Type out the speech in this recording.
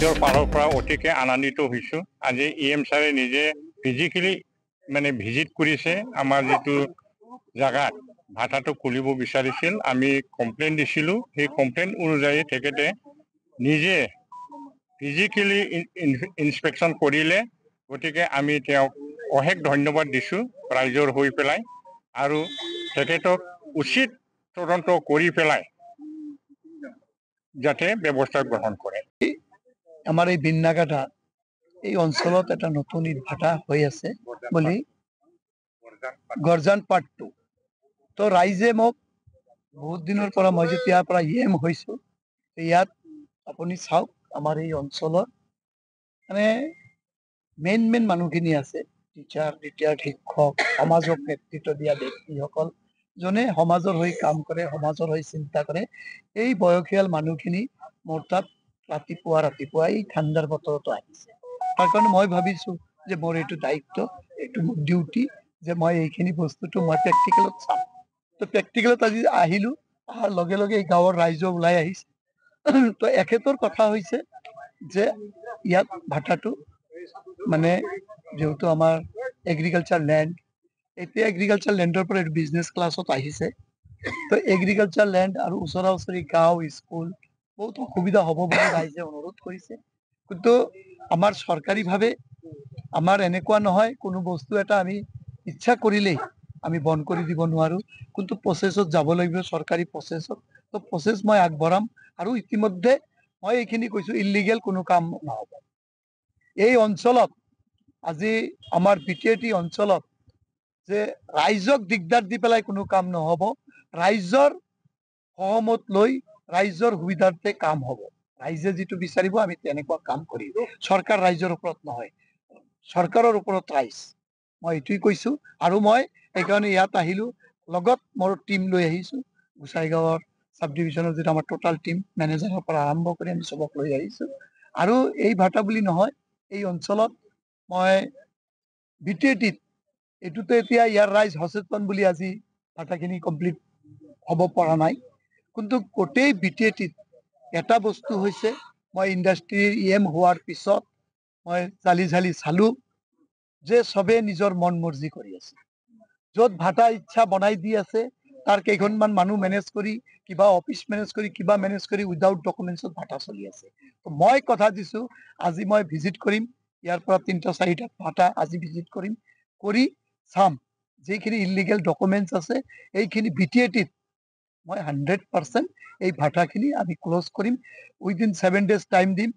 ৰাজ্যৰ ফালৰ পৰা অতিকে আনন্দিত হৈছোঁ। আজি EM ছাৰে নিজে ফিজিকেলি মানে ভিজিট কৰিছে আমাৰ যিটো জাগাত ভাটাটো খুলিব বিচাৰিছিল। আমি কমপ্লেইন দিছিলোঁ, সেই কমপ্লেইন অনুযায়ী তেখেতে নিজে ফিজিকেলি ইনস্পেকশ্যন কৰিলে। গতিকে আমি তেওঁক অশেষ ধন্যবাদ দিছোঁ ৰাইজৰ হৈ পেলাই, আৰু তেখেতক উচিত তদন্ত কৰি পেলাই যাতে ব্যৱস্থা গ্ৰহণ কৰে। আমাৰ এই বিন্নাগাটা এই অঞ্চলত এটা নতুন ইট ভাটা হৈ আছে বুলি গৰ্জান পাৰ্ট 2। তো ৰাইজে মোক বহুত দিনৰ পৰা মই যেতিয়াৰ পৰা EM হৈছোঁ, ইয়াত আপুনি চাওক আমাৰ এই অঞ্চলত মানে মেইন মানুহখিনি আছে, টিচাৰ, ৰিটায়াৰ্ড শিক্ষক, সমাজক নেতৃত্ব দিয়া ব্যক্তিসকল, যোনে সমাজৰ হৈ কাম কৰে, সমাজৰ হৈ চিন্তা কৰে। এই বয়সীয়াল মানুহখিনি মোৰ তাত ৰাতিপুৱা এই ঠাণ্ডাৰ বতৰতো আহিছে। তাৰ কাৰণে মই ভাবিছোঁ যে মোৰ এইটো দায়িত্ব, এইটো মোৰ ডিউটি, যে মই এইখিনি বস্তুটো মই প্ৰেক্টিকেলত চাম। তো প্ৰেক্টিকেলত আজি আহিলোঁ, অহাৰ লগে লগে এই গাঁৱৰ ৰাইজ ওলাই আহিছে। তো এখেতৰ কথা হৈছে যে ইয়াত ভাটাটো মানে যেহেতু আমাৰ এগ্ৰিকালচাৰ লেণ্ড, এতিয়া এগ্ৰিকালচাৰ লেণ্ডৰ পৰা এইটো বিজনেছ ক্লাছত আহিছে। তো এগ্ৰিকালচাৰ লেণ্ড আৰু ওচৰা ওচৰি গাঁও, স্কুল বহুত অসুবিধা হ'ব বুলি ৰাইজে অনুৰোধ কৰিছে। কিন্তু আমাৰ চৰকাৰীভাৱে আমাৰ এনেকুৱা নহয়, কোনো বস্তু এটা আমি ইচ্ছা কৰিলেই আমি বন্ধ কৰি দিব নোৱাৰোঁ, কিন্তু প্ৰচেছত যাব লাগিব, চৰকাৰী প্ৰচেছত। তো প্ৰচেছ মই আগবঢ়াম, আৰু ইতিমধ্যে মই এইখিনি কৈছোঁ, ইলিগেল কোনো কাম নহ'ব এই অঞ্চলত। আজি আমাৰ BTAT অঞ্চলত যে ৰাইজক দিগদাৰ দি পেলাই কোনো কাম নহ'ব, ৰাইজৰ সহমত লৈ ৰাইজৰ সুবিধাৰ্থে কাম হ'ব। ৰাইজে যিটো বিচাৰিব আমি তেনেকুৱা কাম কৰিম। চৰকাৰ ৰাইজৰ ওপৰত নহয়, চৰকাৰৰ ওপৰত ৰাইজ, মই এইটোৱে কৈছোঁ। আৰু মই সেইকাৰণে ইয়াত আহিলোঁ, লগত মোৰ টিম লৈ আহিছোঁ। গোসাইগাঁৱৰ সাব ডিভিজনৰ যিটো আমাৰ টোটাল টিম, মেনেজাৰৰ পৰা আৰম্ভ কৰি আমি চবক লৈ আহিছোঁ। আৰু এই ভাটা বুলি নহয়, এই অঞ্চলত মই BTATত এইটোতো এতিয়া ইয়াৰ ৰাইজ সচেতন বুলি আজি ভাটাখিনি কমপ্লিট হ'ব পৰা নাই, কিন্তু গোটেই BTATত এটা বস্তু হৈছে, মই ইণ্ডাষ্ট্ৰীৰ EM হোৱাৰ পিছত মই ঝালি চালোঁ যে চবে নিজৰ মন মৰ্জি কৰি আছে। য'ত ভাটা ইচ্ছা বনাই দি আছে, তাৰ কেইখনমান মানুহ মেনেজ কৰি, কিবা অফিচ মেনেজ কৰি, কিবা মেনেজ কৰি উইদাউট ডকুমেণ্টছত ভাটা চলি আছে। মই কথা দিছোঁ, আজি মই ভিজিট কৰিম, ইয়াৰ পৰা 3-4টা ভাটা আজি ভিজিট কৰিম, কৰি চাম যিখিনি ইলিগেল ডকুমেণ্টছ আছে এইখিনি BTATত মই 100% এই ভাটাখিনি আমি ক্লোজ কৰিম। উইদিন 7 days টাইম দিম,